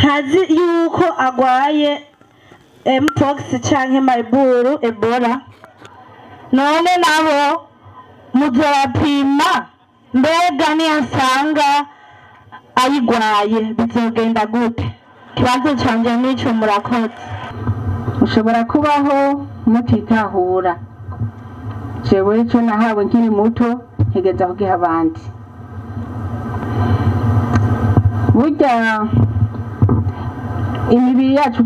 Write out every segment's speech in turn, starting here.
ntazi yuko agwaye Mpox canke Marburg Ebola, none nabo muzorapima mbega niyasanga ayigwaye bizogenda gute? Kibazo canje nico, murakoze. Ushobora kubaho mutitahura. Jewe cyo nahawe nkiri muto ntegeza kugiha abandi. Burya imibiri yacu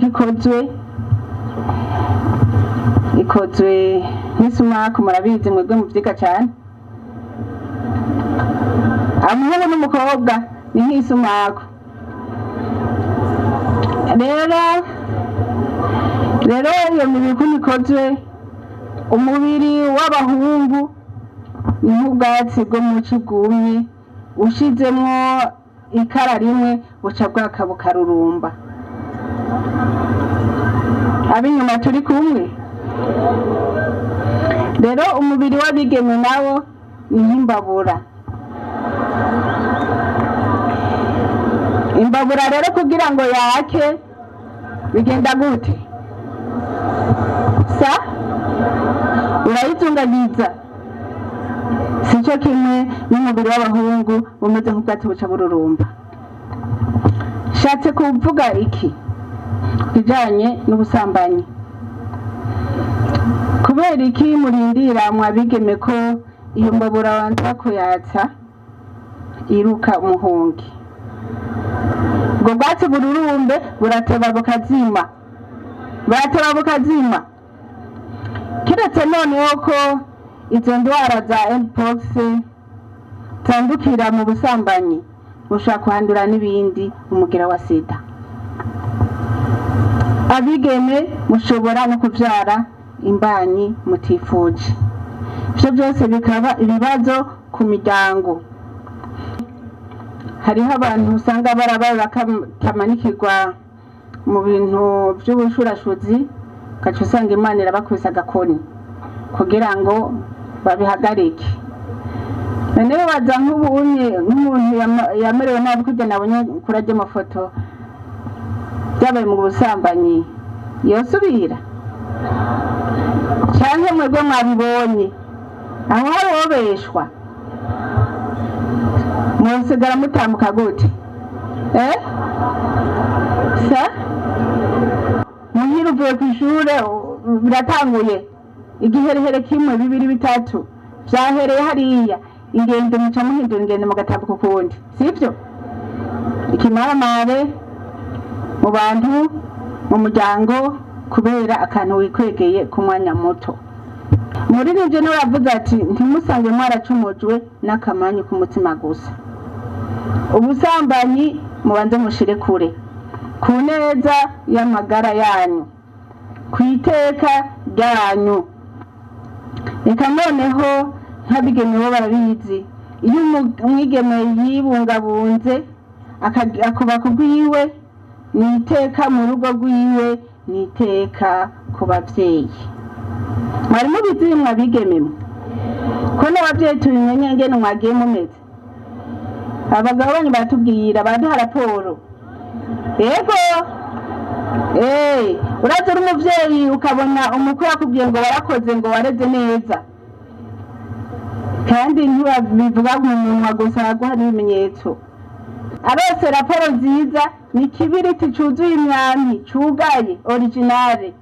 ikozwe n'isumaku, murabizi mwebwe muvyiga cyane. Umuhungu n'umukobwa ni nk'isumaku. Rero iyo mibiri ukuntu ikozwe, umubiri w'abahungu ni nk'ubwatsi bwo mu ci bwumye, ushizemwo ikara rimwe buca bwaka bukarurumba. Abinyuma turi kumwe. Rero umubiri w'abigeme nawo ni nk'imbabura. Imbabura rero kugira ngo yake bigenda gute? Urayizungagiza. Sico kimwe n'umubiri w'abahungu umeze nk'ubwatsi buca bururumba. Shatse kuvuga iki kijanye n'ubusambanyi? Kubera iki murindira mwabigeme ko iyo mbabura wanza kuyatsa iruka umuhungi? Ubwo bwatsi bururumbe burateba bukazima. Kiretse noneho ko izo ndwara za Mpox zandukira mu busambanyi, ushobora kuhandura n'ibindi, umugera wa sida. Abigeme mushobora no kuvyara imbanyi mutifuje. Ivyo byose bikaba ibibazo ku miryango. Hariho abantu usanga barabaye bakamanikirwa mu bintu by'ubushurashuzi, ugaca usanga Imana irabakubise agakoni kugira ngo babihagarike. None baza nk'umuntu yamerewe nabi, kujya nabonye kurajya amafoto byabaye mu busambanyi, yosubira canke mwebwe mwabibonye aho harobeshwa, musigara mutambuka gute? Muhira uvuye kw'ishure biratanguye, igiherehere kimwe bibiri bitatu vyahereye hariya, ingendo muca muhindura ingendo mugatambuka ukundi, sivyo? Ikimaramare mu bantu, mu muryango, kubera akantu wikwegeye ku mwanya muto. Muri nivyo niwe yavuze ati ntimusange mwaracumujwe n'akamanyu k'umutima gusa. Ubusambanyi mubanze mushire kure, ku neza y'amagara yanyu, ku iteka ryanyu. Reka noneho nk'abigeme bo barabizi, iyo umwigeme yibungabunze akubaka urwiwe, ni iteka mu rugo rwiwe, ni iteka ku bavyeyi. Mwari mubizi mwabigeme ko n'abavyeyi tubimenye ngene mwagiye mumeze? Abagabo banyu batubwira, baduha raporo. Yego, uraza uri umuvyeyi ukabona umukwe yakubwiye ngo warakoze, ngo wareze neza, kandi ntibabivuga mu munwa gusa, guha n'ibimenyetso. Arose raporo nziza ni kibiriti cuzuye imyamyi, cugaye originale.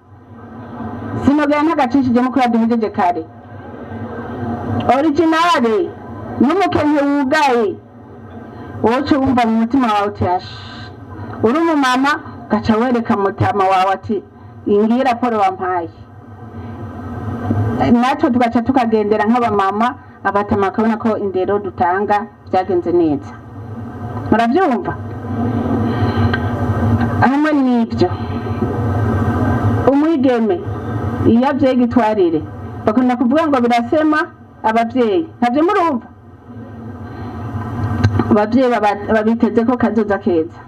Sinogera ntagacishijemo ko yaduhejeje kare. Originale n'umukenke wugaye, woce wumva mu mutima wawe uti uri umumama, gaca wereka mutama wawe ati ingiyi raporo wampaye. Natwe tugaca tukagendera nk'abamama, abatama bakabona ko indero dutanga byagenze neza. Muravyumva? Hamwe n'ibyo, umwigeme iyo abyeyi gitwarire bakunda kuvuga ngo birasema abavyeyi. Ntavyo murumva? Abavyeyi babiteze ko kazoza keza.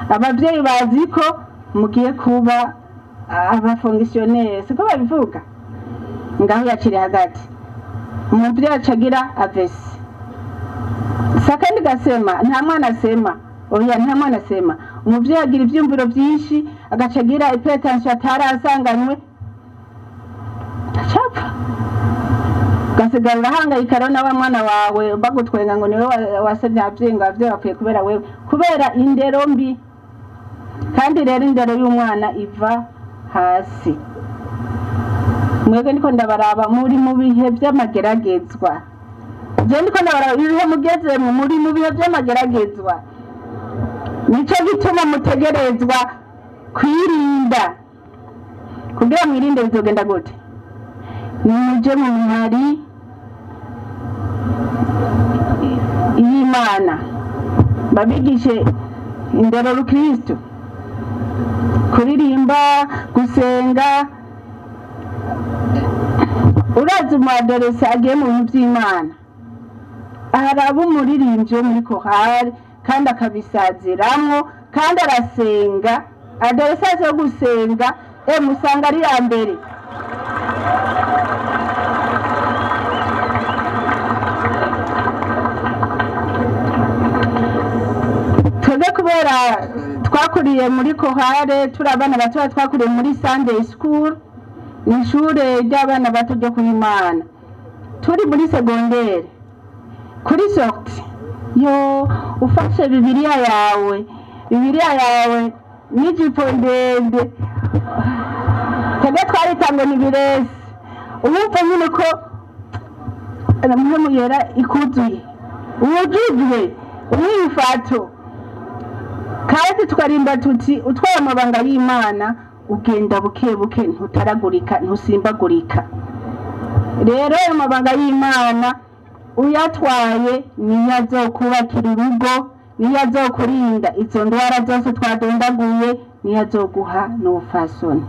Abavyeyi bazi ko mugiye kuba abafongisiyoneri, siko babivuga? Ngaho yacire hagati, umuvyeyi acagira avesi. Sakandi gasema nta mwana asema, oya nta mwana asema. umuvyeyi agira ivyumviro vyinshi agaca agira hypertension atari asanganywe acapfa ugasigara urahangayika rero na wa mwana wawe bagutwenga ngo niwe wasevye abavyeyi ngo abavyeyi bapfuye kubera wewe kubera indero mbi. Kandi rero indero y'umwana iva hasi. Mwebwe ndiko ndabaraba muri mu bihe vy'amageragezwa, je ndiko ndabaraba ibihe mugezemwo muri mu bihe vy'amageragezwa, nico gituma mutegerezwa kwirinda. Kugira mwirinde bizogenda gute? Nimuje mu mihari y'Imana babigishe indero rukristo, kuririmba, gusenga. Urazi umuadorese agiye mu bintu vy'Imana araba umuririmbyi wo muri korali kandi akabisaziramwo kandi arasenga. Adorese aje gusenga musanga ari ya mbere. Twebwe kubera twakuriye muri korali turi abana bato twakuriye muri Sunday school, ni ishure ry'abana bato ryo kw'Imana. Turi muri segondere kuri sorti yo ufashe bibiliya yawe n'ijipo ndende twebwe twaritango ni biresi ubumva nyine ko muhemu yera ikuzuye uwujujwe umwifato kandi tukarimba tuti utwaye amabanga y'Imana ugenda buke buke ntutaragurika ntusimbagurika. Rero amabanga y'Imana uyatwaye niyo azokubakira urugo, niyo azokurinda izo ndwara zose twadondaguye, niyo azoguha n'ubufasoni.